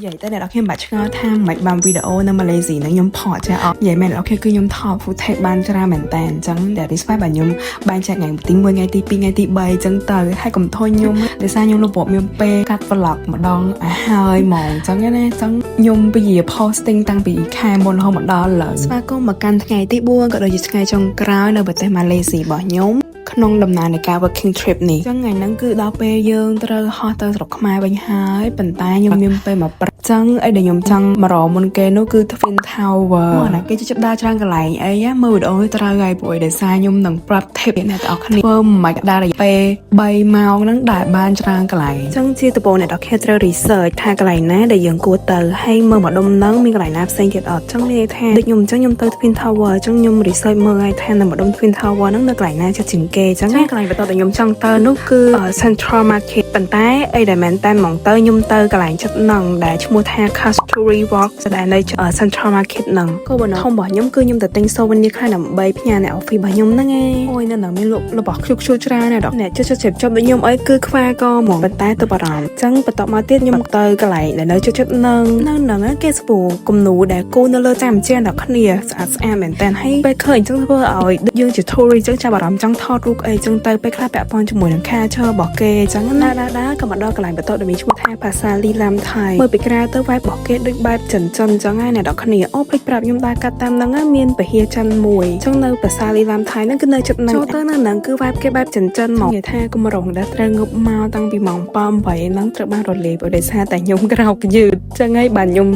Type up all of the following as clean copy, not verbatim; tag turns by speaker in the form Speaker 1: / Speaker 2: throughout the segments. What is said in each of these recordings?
Speaker 1: vậy tới này đó khi bạn chưa tham mấy bằng video nên mà lấy gì nó nhom phỏ cho ọ vậy mẹ đó khi cứ nhom thọ phụ thể ban cho ra mảnh tàn chẳng để display bạn nhom ban chạy ngày một tiếng 10 ngày tí pi ngày tí bay chẳng tới hay cầm thôi nhom để sao nhom lục bộ nhom pe cắt vlog mà đong hơi mòn chẳng cái này chẳng nhom bây giờ posting tăng bị khai môn không một đo lợn và có một căn ngày tí buông gọi là gì ngày trong cào nơi bật tay mà lấy gì bỏ nhom nông đầm nàในการ working trip នេះចឹងថ្ងៃហ្នឹងគឺដល់ពេលយើងត្រូវហោះទៅស្រុកខ្មែរវិញហើយប៉ុន្តែខ្ញុំមានពេលមកប្រចឹងអីដែលខ្ញុំចង់មករកមុនគេនោះគឺ Twin Tower ណាគេជិះដើរច្រើនកន្លែងអីមើលវីដេអូត្រូវហើយព្រោះដោយសារខ្ញុំនឹងប្រាប់ tip អ្នកទាំងអស់គ្នាធ្វើមិនដាល់រយៈពេល3ម៉ោងហ្នឹងដែលបានច្រើនកន្លែងចឹងជាដំបូងអ្នកទាំងគ្នាត្រូវ research ថាកន្លែងណាដែលយើងគួរទៅហើយមើលមកដុំហ្នឹងមានកន្លែងណាផ្សេងទៀតអត់ចឹងមានន័យថាដូចខ្ញុំទៅ Twin Tower ចឹងខ្ញុំ research មើលឲ្យថានៅម្ដុំ Twin Tower ហ្នឹងនៅកន្លែងណាចិត្តជាងគេចឹងកន្លែងបន្តតែខ្ញុំចង់ទៅនោះគឺ Central Market ប៉ុន្តែអីដែលមែនតែហ្មងទៅខ្ញុំទៅកន្លែងចិត្តហ្នឹងដែលឈ្មោះថា Castlery Walk ស្ដែងនៅ Central Market ហ្នឹងក៏ប៉ុន្តែធំរបស់ខ្ញុំគឺខ្ញុំទៅទិញ souvenir ខ្លះដើម្បីផ្ញើអ្នក office របស់ខ្ញុំហ្នឹងឯងអូយនៅហ្នឹងមានលក់របស់ខ្ជុលច្រើនណាស់ដល់អ្នកជិះជិបដូចខ្ញុំអីគឺខ្វះក៏ហ្មងប៉ុន្តែទៅបារម្ភចឹងបន្តមកទៀតខ្ញុំទៅកន្លែងដែលនៅជិតហ្នឹងនៅគេស្ពូគំនូដែលគូនៅលើចាំជាអ្នកគ្នាស្អាតមែនតើហើយពេលឃើញចឹងធ្វើឲ្យយើងជា tourist ចឹងចាប់អារម្មណ៍ចង់ថតរូបអីចឹងទៅពេលខ្លះពាក់ព័ន្ធជាមួយនឹង culture របស់គេចឹងណាក៏មកដល់កន្លែងបន្តដែលមានឈ្មោះថាភាសាលីឡាំថៃមើលពីក្រៅទៅ vibe របស់គេដូចបែបចិនចឹងហើយអ្នកនរគ្នាអូភ្លេចប្រាប់ខ្ញុំដែរកាត់តាមហ្នឹងមានពហិចិនមួយចឹងនៅភាសាលីឡាំថៃហ្នឹងគឺនៅចិត្តហ្នឹងចូលទៅនៅហ្នឹងគឺ vibe គេបែបចិនហ្មងនិយាយថាគម្រោងដែលត្រូវងប់មកតាំងពីម៉ោង7 8ហ្នឹងត្រូវបានរលាយដោយសារតែខ្ញុំក្រោកយឺតចឹងហើយបាទខ្ញុំ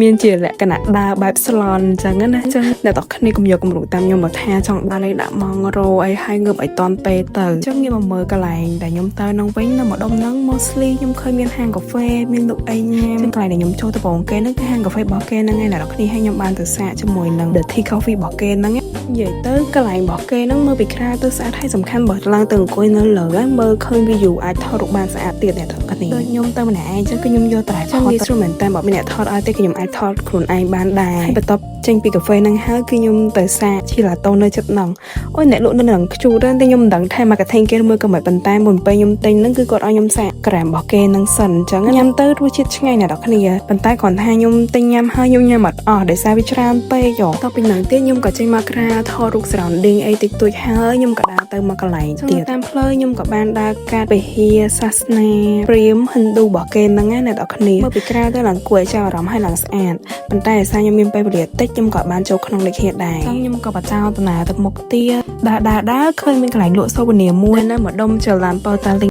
Speaker 1: មានជាលក្ខណៈដើរបែប salon ចឹងណាចឹងអ្នកនរគ្នាកុំយកគម្រោងតាមខ្ញុំមកថាចង់បានឲ្យដាក់ម៉ងរោអីហើយងើបឲ្យតន់ពេលទៅចឹងខ្ញុំមកមើលកន្លែងដែលខ្ញុំទៅនឹងវិញនៅម្ដុំហ្នឹង mostly ខ្ញុំឃើញមានហាងកាហ្វេមានលក់អីញ៉ាំកន្លែងដែលខ្ញុំចូលទៅបងគេហ្នឹងគឺហាងកាហ្វេរបស់គេហ្នឹងឯងអ្នកនរគ្នាឲ្យខ្ញុំបានទៅសាកជាមួយនឹង The Tea Coffee របស់គេហ្នឹងនិយាយទៅកន្លែងរបស់គេហ្នឹងមើលពីក្រៅទៅស្អាតហើយសំខាន់បើឡើងទៅអង្គុយនៅលើហ្នឹងមើលឃើញ view អាចថតរូបបានស្អាតទៀតអ្នកនរគ្នាដូចខ្ញុំទៅម្នាក់ឯងចឹងគឺខ្ញុំយកតែថតវាស្រួលមែនតើបើមានអ្នកថតឲ្យទេគឺខ្ញុំអាចថតខ្លួនឯងបានដែរហើយបន្ទាប់ចេញពីកាហ្វេហ្នឹងហើយគឺខ្ញុំទៅសាកឈីឡាតូនៅចិត្តហ្នឹងអូយអ្នកលក់នៅនឹងខ្ជូតតែខ្ញុំមិនដឹងថា marketing គេមើលក៏មិនប៉ុន្តែមុនពេលខ្ញុំទិញហ្នឹងគឺគាត់ឲ្យខ្ញុំសាកក្រែមរបស់គេហ្នឹងសិនអញ្ចឹងញ៉ាំទៅរសជាតិឆ្ងាញ់អ្នកនរគ្នាប៉ុន្តែគ្រាន់ថាខ្ញុំទិញញ៉ាំហើយខ្ញុំញ៉ាំអត់អស់ដោយសារវាច្រើនពេកតទៅពីហ្នឹងទៀតខ្ញុំក៏ចេញមកក្រៅថតរូប surrounding អីតិចតួចហើយខ្ញុំក៏ដើរទៅមកកន្លែងទៀតតាមផ្លូវខ្ញុំក៏បានដើរកាត់ពហិសាសនាព្រាហ្មណ៍ហិណ្ឌូរបស់គេហ្នឹងណាអ្នកនរគ្នាមើលពីក្រៅទៅឡើងគួរឲ្យចាប់អារម្មណ៍ហើយឡើងស្អាតប៉ុន្តែដោយសារខ្ញុំមានពេលវេលាតិចខ្ញុំក៏បានចូលក្នុងលេខហេតុដែរខ្ញុំក៏បចោតនាទៅមុខទៀតដើរឃើញមានកន្លែងលក់ souvenir មួយនៅម្ដុំចល័នប៉ូតាលី